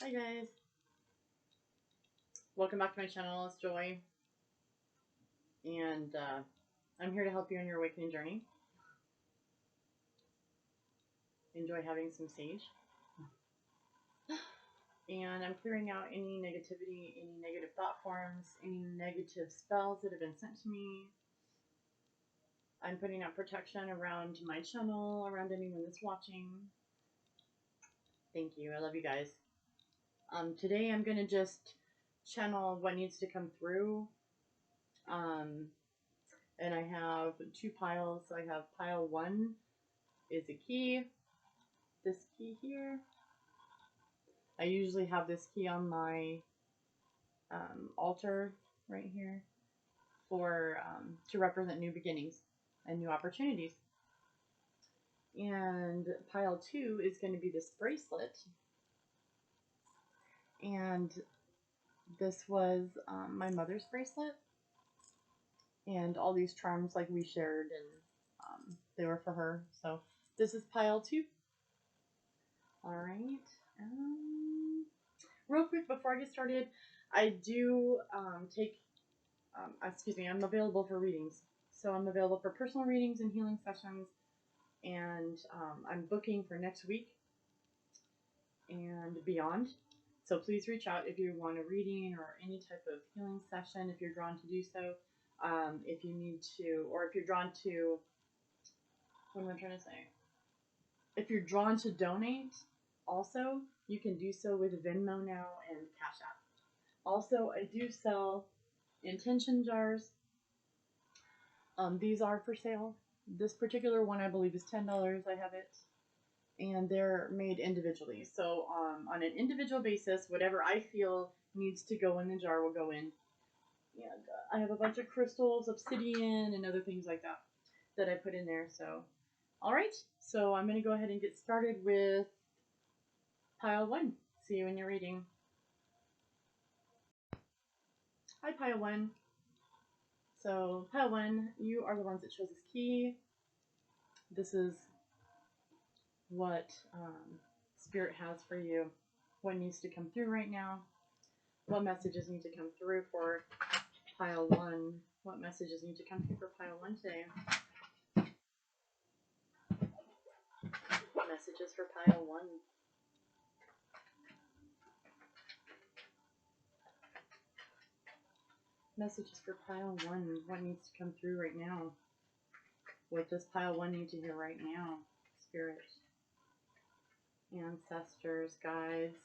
Hi guys, welcome back to my channel. It's Joy, and I'm here to help you on your awakening journey. Enjoy having some sage, and I'm clearing out any negativity, any negative thought forms, any negative spells that have been sent to me. I'm putting out protection around my channel, around anyone that's watching. Thank you. I love you guys. Today I'm going to just channel what needs to come through. And I have two piles. So I have pile 1 is a key. This key here. I usually have this key on my altar right here for to represent new beginnings and new opportunities. And pile 2 is going to be this bracelet. And this was my mother's bracelet. And all these charms like we shared, and they were for her. So this is pile 2. All right. Real quick before I get started, I do I'm available for readings. So I'm available for personal readings and healing sessions, and I'm booking for next week and beyond. So please reach out if you want a reading or any type of healing session, if you're drawn to do so. If you need to, or if you're drawn to, what am I trying to say? If you're drawn to donate, also, you can do so with Venmo now and CashApp. Also, I do sell intention jars. These are for sale. This particular one I believe is $10. I have it. And they're made individually. So on an individual basis, whatever I feel needs to go in the jar will go in. And I have a bunch of crystals, obsidian, and other things like that I put in there. So, alright. So I'm going to go ahead and get started with pile 1. See you in your reading. Hi, pile 1. So, pile 1, you are the ones that chose this key. This is what Spirit has for you, what needs to come through right now, what messages need to come through for pile 1, what messages need to come through for pile 1 today. Messages for pile 1. Messages for pile 1, what needs to come through right now? What does pile 1 need to hear right now? Spirit, ancestors, guides.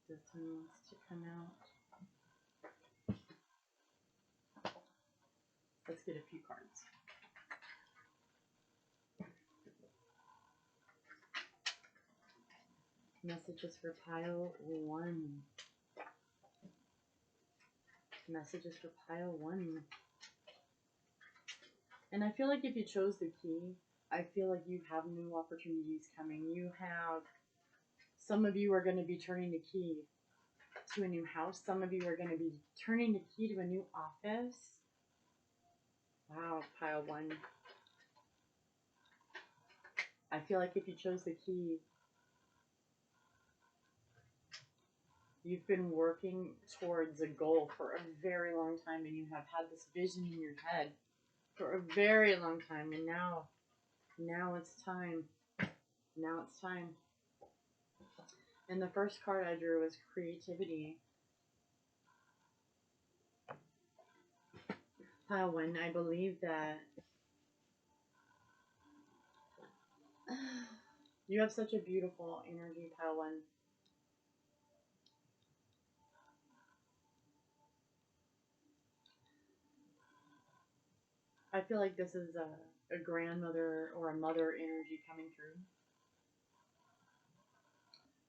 This needs to come out. Let's get a few cards. Messages for pile 1. Messages for pile 1. And I feel like if you chose the key, I feel like you have new opportunities coming. You have, some of you are going to be turning the key to a new house. Some of you are going to be turning the key to a new office. Wow, pile 1. I feel like if you chose the key, you've been working towards a goal for a very long time, and you have had this vision in your head for a very long time, and now it's time. Now it's time. And the first card I drew was creativity. Pile 1, I believe that you have such a beautiful energy, pile 1. I feel like this is a grandmother or a mother energy coming through.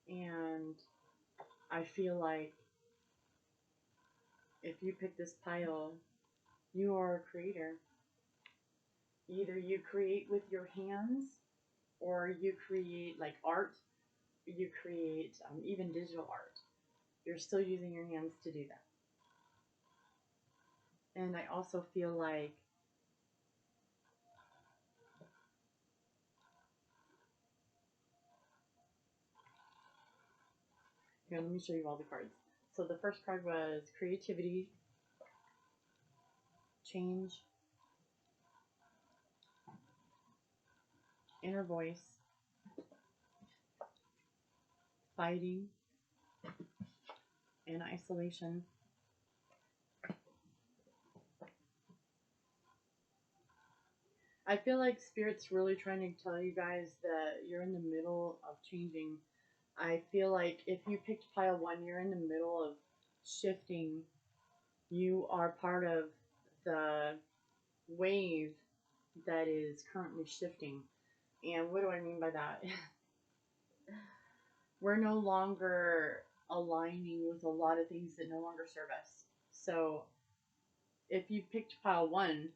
And I feel like if you pick this pile, you are a creator. Either you create with your hands, or you create like art, you create even digital art. You're still using your hands to do that. And I also feel like here, let me show you all the cards. So the first card was creativity, change, inner voice, fighting, and isolation. I feel like Spirit's really trying to tell you guys that you're in the middle of changing. I feel like if you picked pile 1, you're in the middle of shifting. You are part of the wave that is currently shifting. And what do I mean by that? We're no longer aligning with a lot of things that no longer serve us. So if you picked pile 1,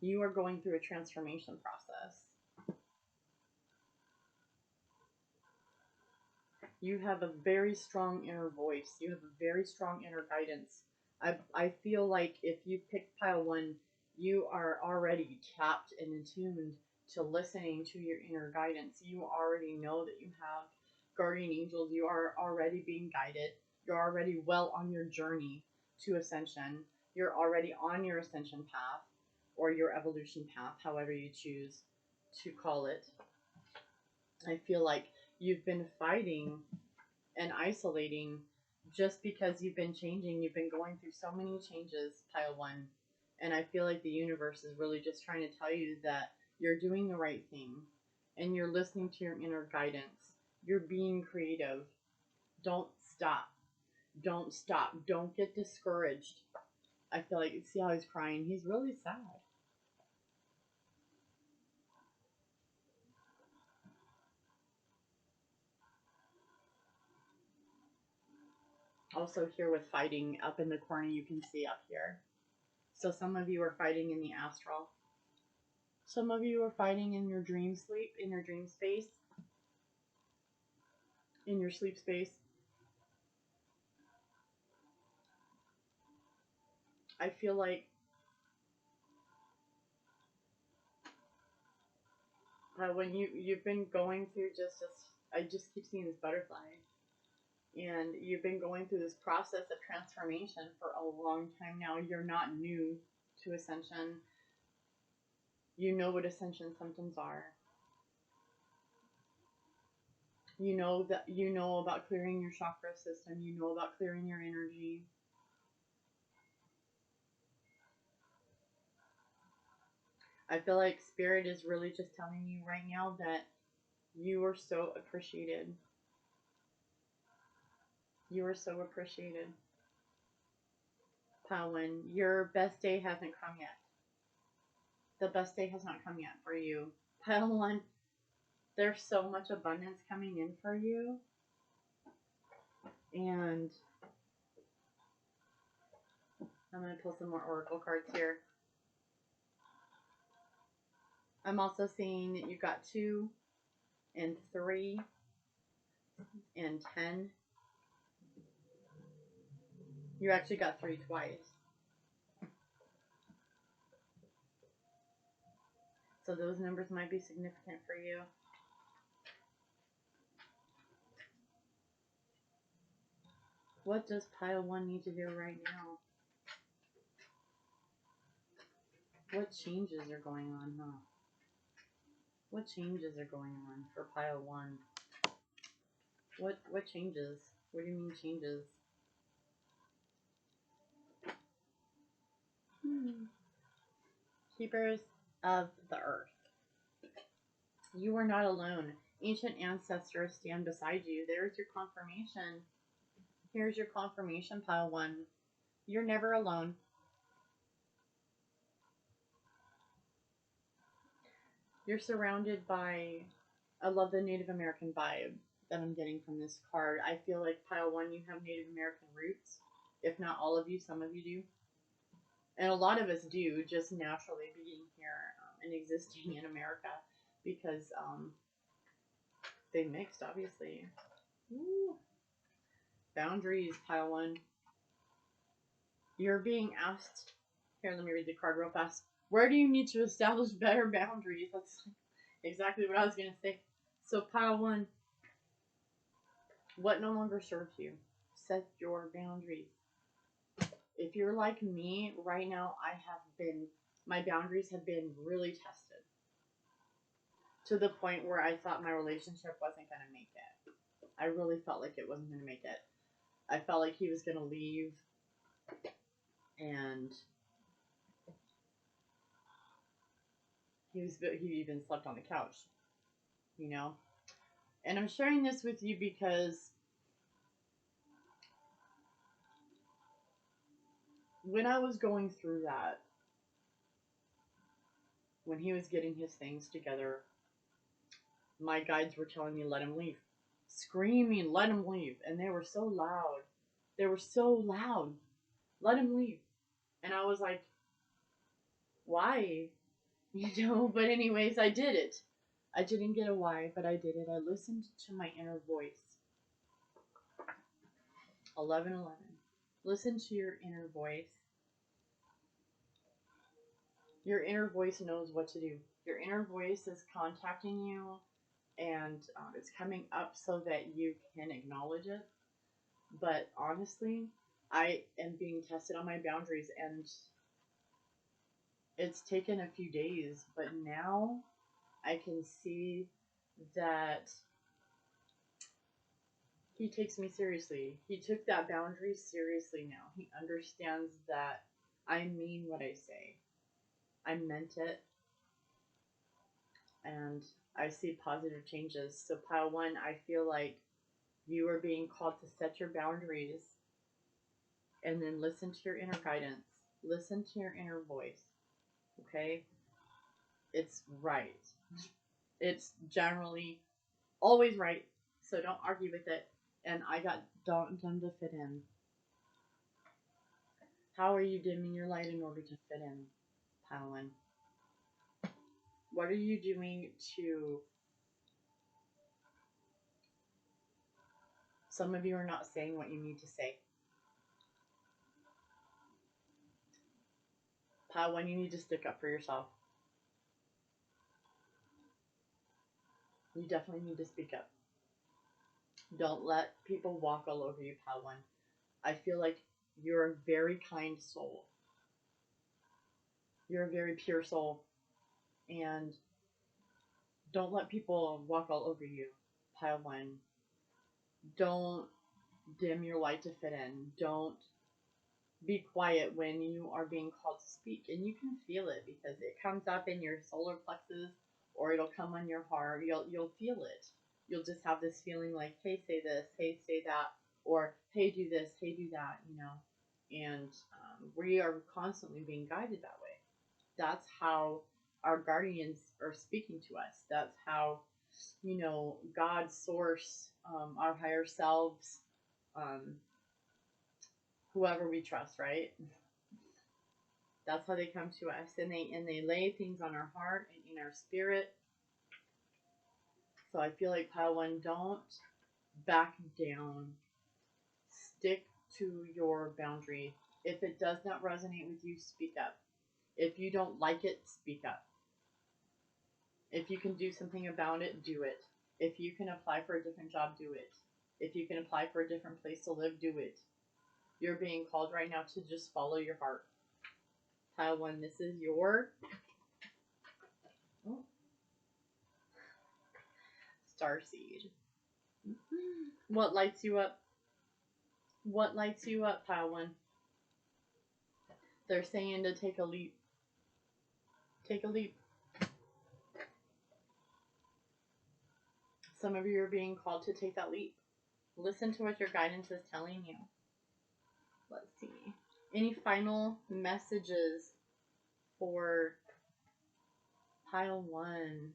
you are going through a transformation process. You have a very strong inner voice. You have a very strong inner guidance. I feel like if you picked pile 1, you are already tapped and attuned to listening to your inner guidance. You already know that you have guardian angels. You are already being guided. You're already well on your journey to ascension. You're already on your ascension path or your evolution path, however you choose to call it. I feel like you've been fighting and isolating just because you've been changing. You've been going through so many changes, pile 1. And I feel like the universe is really just trying to tell you that you're doing the right thing and you're listening to your inner guidance. You're being creative. Don't stop. Don't stop. Don't get discouraged. I feel like, see how he's crying? He's really sad. Also here with fighting up in the corner, you can see up here. So some of you are fighting in the astral. Some of you are fighting in your dream sleep, in your dream space, in your sleep space. I feel like when you've been going through I just keep seeing this butterfly. And you've been going through this process of transformation for a long time now. You're not new to ascension. You know what ascension symptoms are. You know about clearing your chakra system. You know about clearing your energy. I feel like Spirit is really just telling you right now that you are so appreciated. You are so appreciated. Palin, your best day hasn't come yet. The best day has not come yet for you. Pile 1, there's so much abundance coming in for you. And I'm going to pull some more oracle cards here. I'm also seeing that you got 2 and 3 and 10. You actually got 3 twice. So those numbers might be significant for you. What does pile 1 need to do right now? What changes are going on, huh? What changes are going on for pile 1? What changes? What do you mean changes? Keepers of the earth. You are not alone. Ancient ancestors stand beside you. There's your confirmation. Here's your confirmation, pile 1. You're never alone. You're surrounded by, I love the Native American vibe that I'm getting from this card. I feel like pile 1, you have Native American roots. If not all of you, some of you do. And a lot of us do, just naturally being here and existing in America, because they mixed, obviously. Ooh. Boundaries, pile 1. You're being asked, here, let me read the card real fast. Where do you need to establish better boundaries? That's exactly what I was going to say. So, pile one, what no longer serves you? Set your boundaries. If you're like me, right now, my boundaries have been really tested to the point where I thought my relationship wasn't going to make it. I really felt like it wasn't going to make it. I felt like he was going to leave, and he even slept on the couch, you know? And I'm sharing this with you because when I was going through that, when he was getting his things together, my guides were telling me, let him leave. Screaming, let him leave. And they were so loud. They were so loud. Let him leave. And I was like, why? But anyways, I did it. I didn't get a why, but I did it. I listened to my inner voice. 11:11. Listen to your inner voice. Your inner voice knows what to do. Your inner voice is contacting you, and it's coming up so that you can acknowledge it. But honestly, I am being tested on my boundaries, and it's taken a few days, but now I can see that he takes me seriously. He took that boundary seriously now. He understands that I mean what I say. I meant it, and I see positive changes. So, pile one, I feel like you are being called to set your boundaries and then listen to your inner guidance. Listen to your inner voice. Okay? It's right. It's generally always right. So don't argue with it. And I got done to fit in. How are you dimming your light in order to fit in, pile one? What are you doing to... Some of you are not saying what you need to say. Pile one, you need to stick up for yourself. You definitely need to speak up. Don't let people walk all over you, pile one. I feel like you're a very kind soul. You're a very pure soul. And don't let people walk all over you, pile one. Don't dim your light to fit in. Don't be quiet when you are being called to speak. And you can feel it because it comes up in your solar plexus, or it'll come on your heart. You'll feel it. You'll just have this feeling like, hey, say this, hey, say that, or hey, do this, hey, do that, And we are constantly being guided that way. That's how our guardians are speaking to us. That's how, God, source, our higher selves, whoever we trust, right? That's how they come to us, and they lay things on our heart and in our spirit. So I feel like, pile one, don't back down. Stick to your boundary. If it does not resonate with you, speak up. If you don't like it, speak up. If you can do something about it, do it. If you can apply for a different job, do it. If you can apply for a different place to live, do it. You're being called right now to just follow your heart. Pile one, this is your starseed. What lights you up? What lights you up, pile one? They're saying to take a leap. Take a leap. Some of you are being called to take that leap. Listen to what your guidance is telling you. Let's see. Any final messages for pile one?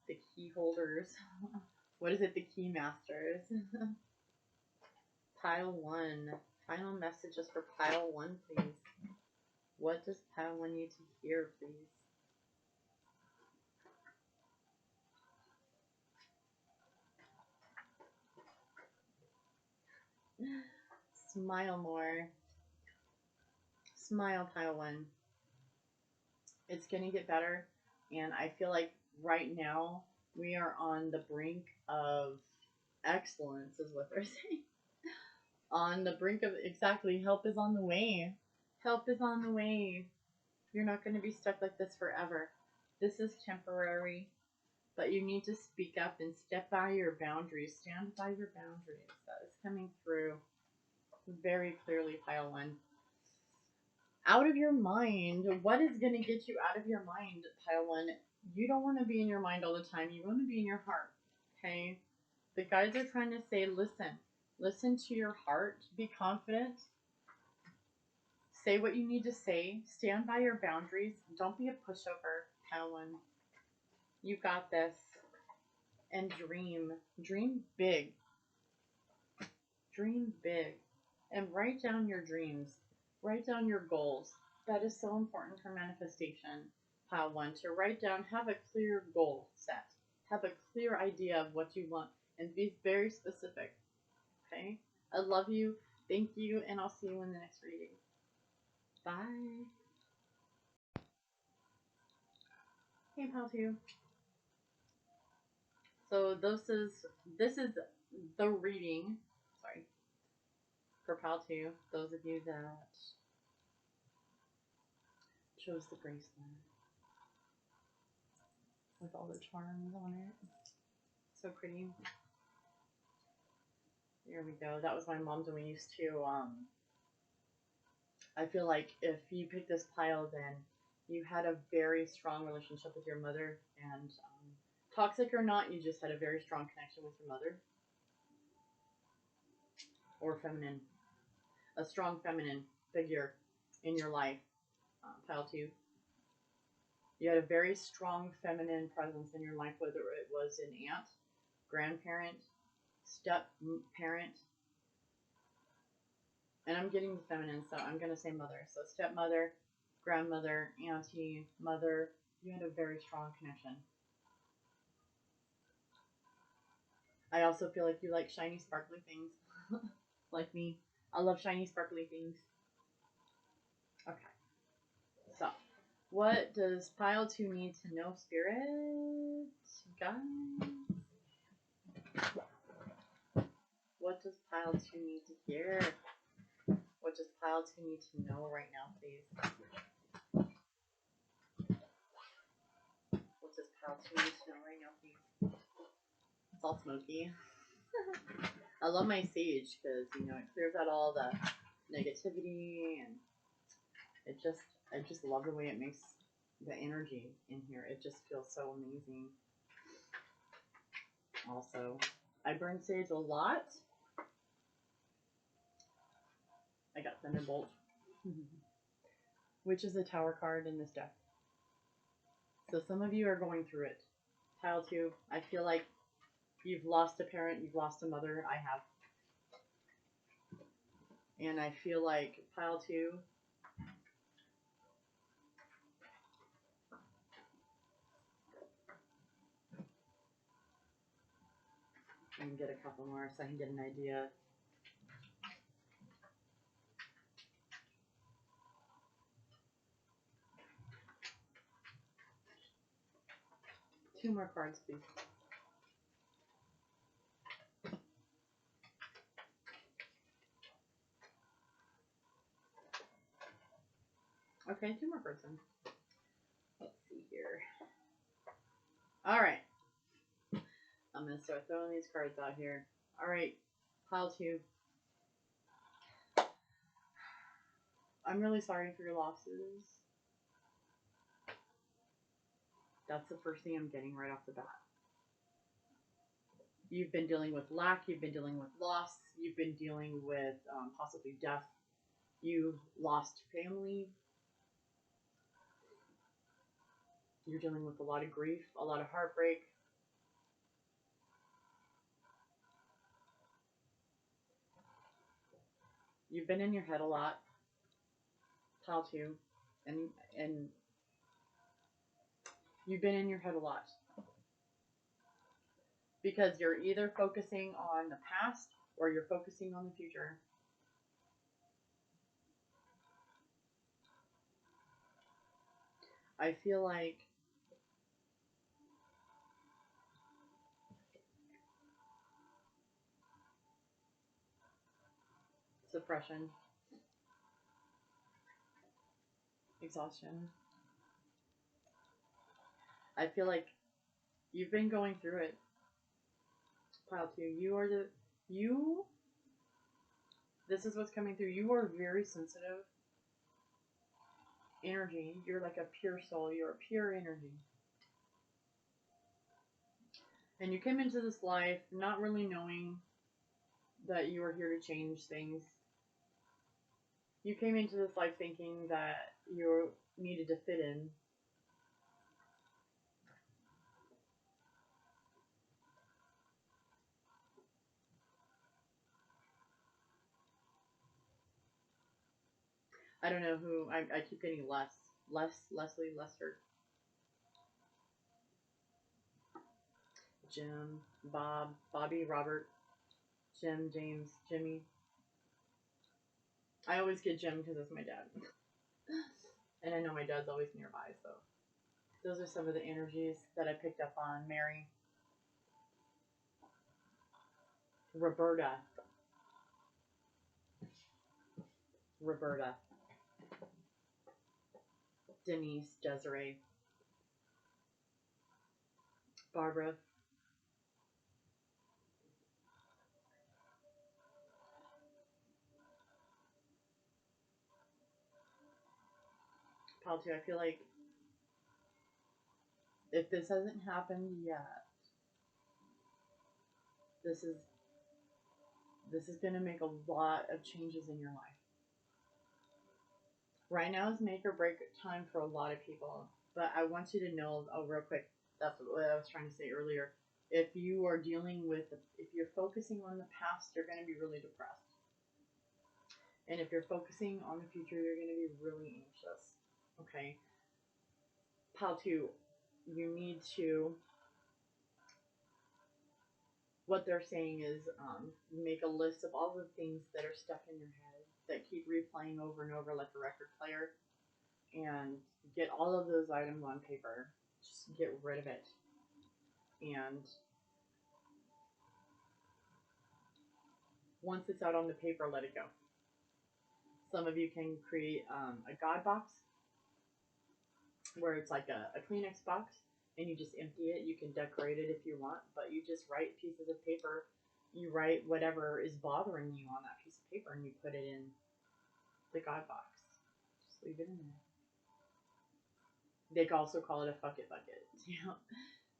The key holders. What is it? The key masters. Pile one. Final messages for pile one, please. What does pile one need to hear, please? Smile more. Smile, pile one. It's going to get better. And I feel like right now we are on the brink of excellence, is what they're saying. On the brink of, exactly, help is on the way. Help is on the way. You're not going to be stuck like this forever. This is temporary, but you need to speak up and step by your boundaries. Stand by your boundaries. That is coming through very clearly, pile one. Out of your mind. What is going to get you out of your mind, pile one? You don't want to be in your mind all the time. You want to be in your heart. Okay? The guides are trying to say, listen. Listen to your heart. Be confident. Say what you need to say. Stand by your boundaries. Don't be a pushover, pile one. You got this. And dream. Dream big. Dream big. And write down your dreams. Write down your goals. That is so important for manifestation, pile one. To write down, have a clear goal set. Have a clear idea of what you want and be very specific. Okay? I love you. Thank you. And I'll see you in the next reading. Bye. Hey, pile two. So this is the reading. Sorry. For pile two. Those of you that chose the bracelet with all the charms on it. So pretty. There we go. That was my mom's, and we used to, I feel like if you picked this pile, then you had a very strong relationship with your mother, and toxic or not, you just had a very strong connection with your mother. Or feminine. A strong feminine figure in your life, pile two. You had a very strong feminine presence in your life, whether it was an aunt, grandparent, step parent, and I'm getting the feminine, so I'm going to say mother. So stepmother, grandmother, auntie, mother, you had a very strong connection. I also feel like you like shiny, sparkly things, like me. I love shiny, sparkly things. Okay, so what does pile two need to know, spirit? Guys? What does pile two need to hear? What does pile two need to know right now, please? What does pile two need to know right now, please? It's all smoky. I love my sage because, you know, it clears out all the negativity, and I just love the way it makes the energy in here. It just feels so amazing. Also, I burn sage a lot. I got Thunderbolt, which is a tower card in this deck. So some of you are going through it. Pile two, I feel like you've lost a parent, you've lost a mother. I have. And I feel like pile two, I can get a couple more so I can get an idea. Two more cards, please. Okay, two more cards then. Let's see here. All right. I'm going to start throwing these cards out here. All right, pile two. I'm really sorry for your losses. That's the first thing I'm getting right off the bat. You've been dealing with lack. You've been dealing with loss. You've been dealing with possibly death. You've lost family. You're dealing with a lot of grief, a lot of heartbreak. You've been in your head a lot, pile two, and you've been in your head a lot because you're either focusing on the past or you're focusing on the future. I feel like suppression, exhaustion. I feel like you've been going through it. Pile two. You. This is what's coming through. You are very sensitive energy. You're like a pure soul. You're a pure energy. And you came into this life not really knowing that you were here to change things. You came into this life thinking that you needed to fit in. I don't know who. I keep getting Leslie, Lester, Jim, Bob, Bobby, Robert, Jim, James, Jimmy. I always get Jim because it's my dad. And I know my dad's always nearby, so. Those are some of the energies that I picked up on. Mary, Roberta, Denise, Desiree, Barbara, Paltu. I feel like if this hasn't happened yet, this is going to make a lot of changes in your life. Right now is make or break time for a lot of people, but I want you to know, real quick, that's what I was trying to say earlier. If you are dealing with, if you're focusing on the past, you're going to be really depressed. And if you're focusing on the future, you're going to be really anxious. Okay? Pal 2, you need to, what they're saying is make a list of all the things that are stuck in your head that keep replaying over and over like a record player, and get all of those items on paper. Just get rid of it. And once it's out on the paper, let it go. Some of you can create a God box where it's like a Kleenex box, and you just empty it. You can decorate it if you want, but you just write pieces of paper. You write whatever is bothering you on that piece of paper, and you put it in the God box. Just leave it in there. They can also call it a fuck it bucket.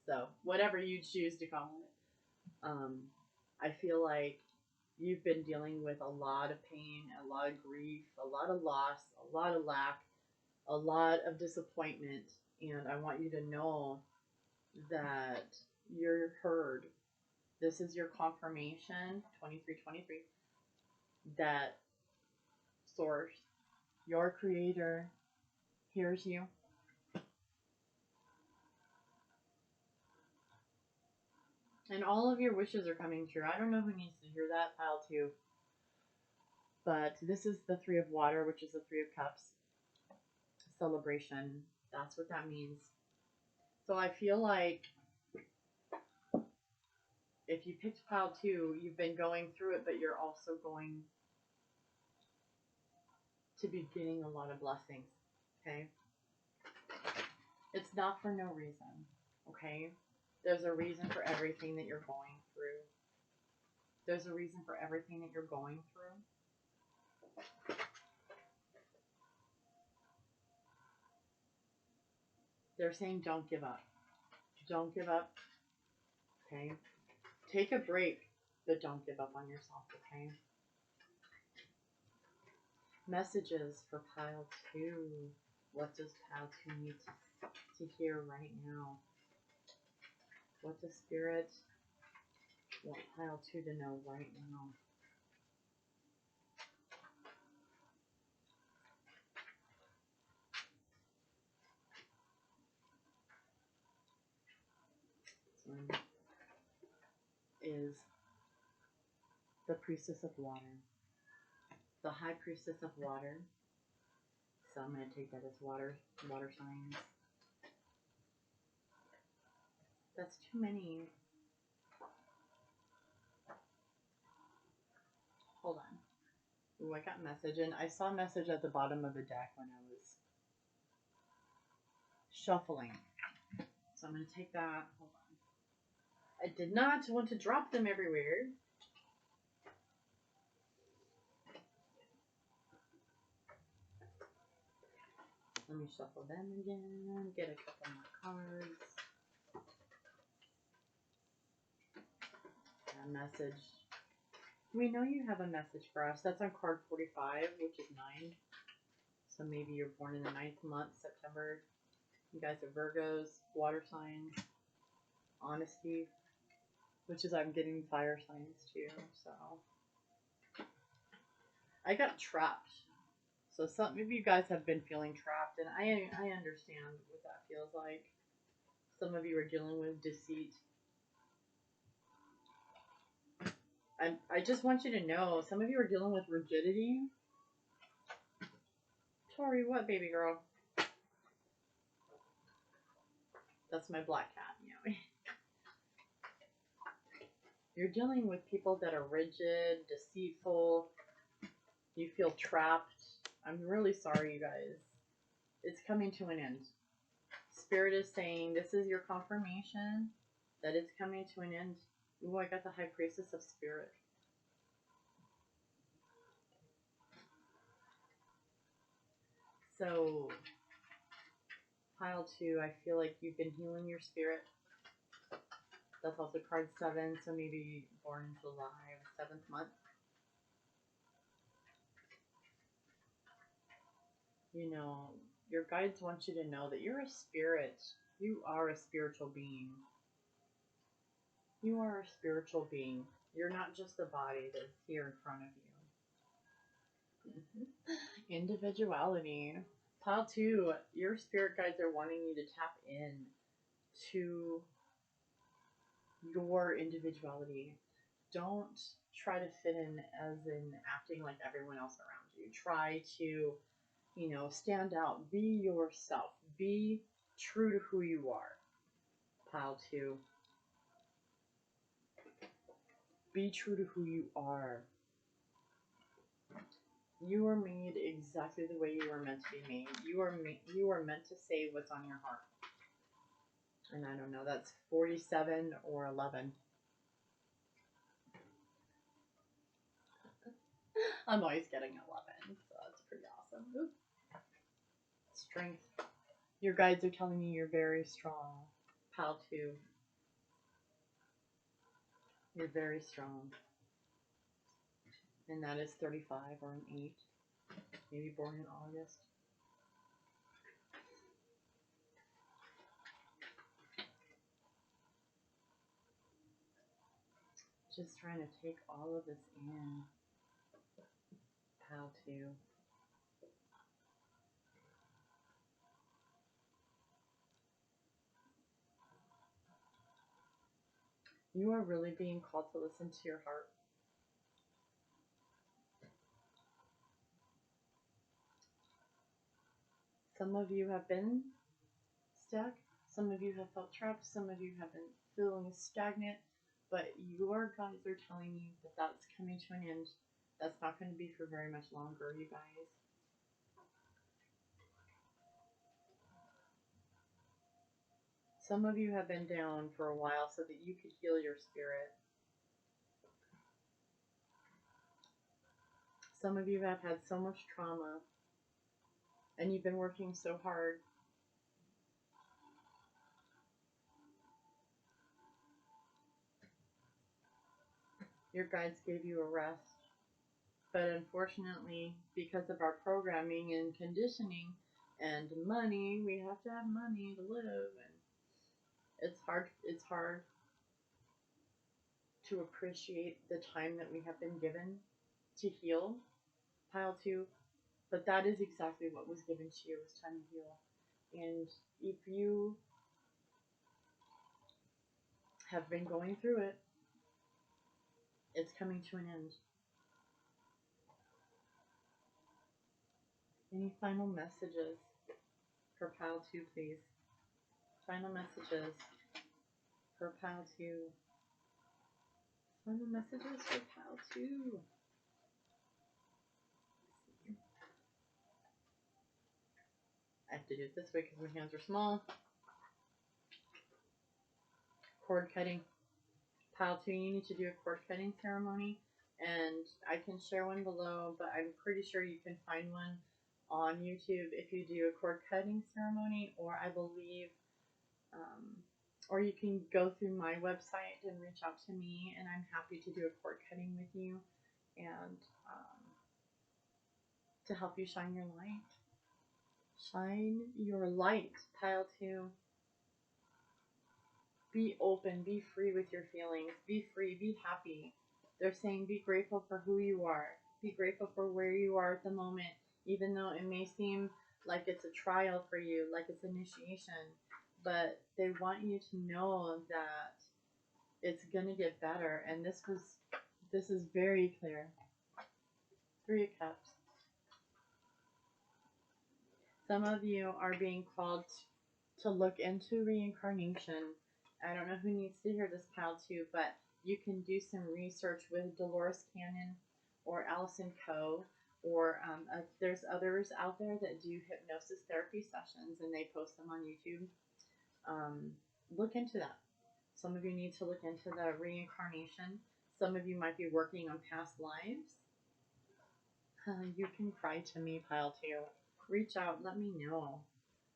So whatever you choose to call it. I feel like you've been dealing with a lot of pain, a lot of grief, a lot of loss, a lot of lack, a lot of disappointment, and I want you to know that you're heard. This is your confirmation, 2323, that Source, your creator, hears you. And all of your wishes are coming true. I don't know who needs to hear that, Pile 2. But this is the Three of Water, which is the Three of Cups. Celebration. That's what that means. So I feel like if you picked Pile 2, you've been going through it, but you're also going to be getting a lot of blessings. Okay? It's not for no reason. Okay? There's a reason for everything that you're going through. There's a reason for everything that you're going through. They're saying don't give up. Don't give up. Okay? Take a break, but don't give up on yourself. Okay? Messages for Pile 2. What does Pile 2 need to hear right now? What does Spirit want Pile 2 to know right now? This one is the Priestess of Water. The High Priestess of Water. So I'm going to take that as water signs. That's too many. Hold on. Ooh, I got a message, and I saw a message at the bottom of the deck when I was shuffling. So I'm going to take that. Hold on. I did not want to drop them everywhere. Let me shuffle them again. Get a couple more cards. A message. We know you have a message for us. That's on card 45, which is 9. So maybe you're born in the 9th month, September. You guys are Virgos, water signs, honesty, which is I'm getting fire signs too. So I got trapped. So some of you guys have been feeling trapped, and I understand what that feels like. Some of you are dealing with deceit. I just want you to know, some of you are dealing with rigidity. Tori, what, baby girl? That's my black cat, you know. You're dealing with people that are rigid, deceitful. You feel trapped. I'm really sorry, you guys. It's coming to an end. Spirit is saying this is your confirmation that it's coming to an end. Ooh, I got the High Priestess of Spirit. So, pile 2, I feel like you've been healing your spirit. That's also card 7, so maybe born in July, 7th month. You know, your guides want you to know that you're a spirit. You are a spiritual being. You are a spiritual being. You're not just a body that's here in front of you. Individuality. Pile 2, your spirit guides are wanting you to tap in to your individuality. Don't try to fit in as in acting like everyone else around you. Try to, you know, stand out. Be yourself. Be true to who you are. Pile 2. Be true to who you are. You are made exactly the way you are meant to be made. You are meant to say what's on your heart. And I don't know, that's 47 or 11. I'm always getting 11, so that's pretty awesome. Ooh. Strength. Your guides are telling me you're very strong. Pile 2. You're very strong. And that is 35 or an 8. Maybe born in August. Just trying to take all of this in. Pile 2. You are really being called to listen to your heart. Some of you have been stuck. Some of you have felt trapped. Some of you have been feeling stagnant. But your guides are telling you that that's coming to an end. That's not going to be for very much longer, you guys. Some of you have been down for a while so that you could heal your spirit. Some of you have had so much trauma and you've been working so hard. Your guides gave you a rest. But unfortunately, because of our programming and conditioning and money, we have to have money to live. And it's hard to appreciate the time that we have been given to heal. Pile 2. But that is exactly what was given to you, was time to heal. And if you have been going through it, it's coming to an end. Any final messages for pile 2, please? Final messages. for pile 2. Final messages for pile 2. I have to do it this way because my hands are small. Cord cutting. Pile 2, you need to do a cord cutting ceremony, and I can share one below, but I'm pretty sure you can find one on YouTube if you do a cord cutting ceremony, or I believe, or you can go through my website and reach out to me, and I'm happy to do a cord cutting with you and to help you shine your light. Shine your light, pile 2. Be open, be free with your feelings, be free, be happy. They're saying be grateful for who you are, be grateful for where you are at the moment, even though it may seem like it's a trial for you, like it's initiation, but they want you to know that it's going to get better. And this is very clear. 3 of Cups. Some of you are being called to look into reincarnation. I don't know who needs to hear this, pile 2, but you can do some research with Dolores Cannon or Allison Coe, or there's others out there that do hypnosis therapy sessions, and they post them on YouTube. Look into that. Some of you need to look into the reincarnation. Some of you might be working on past lives. You can cry to me, pile 2. Reach out, let me know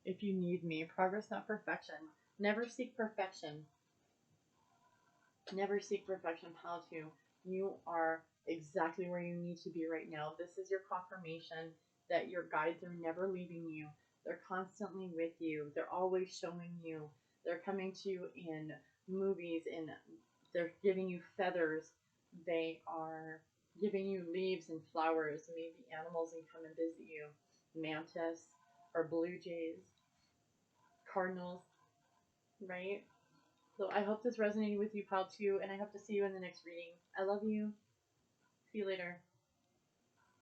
if you need me. Progress, not perfection. Never seek perfection. Never seek perfection, pile 2. You are exactly where you need to be right now. This is your confirmation that your guides are never leaving you. They're constantly with you. They're always showing you. They're coming to you in movies, and they're giving you feathers. They are giving you leaves and flowers. Maybe animals can come and visit you. Mantis or blue jays. Cardinals, right? So I hope this resonated with you, pile 2, and I hope to see you in the next reading. I love you. See you later.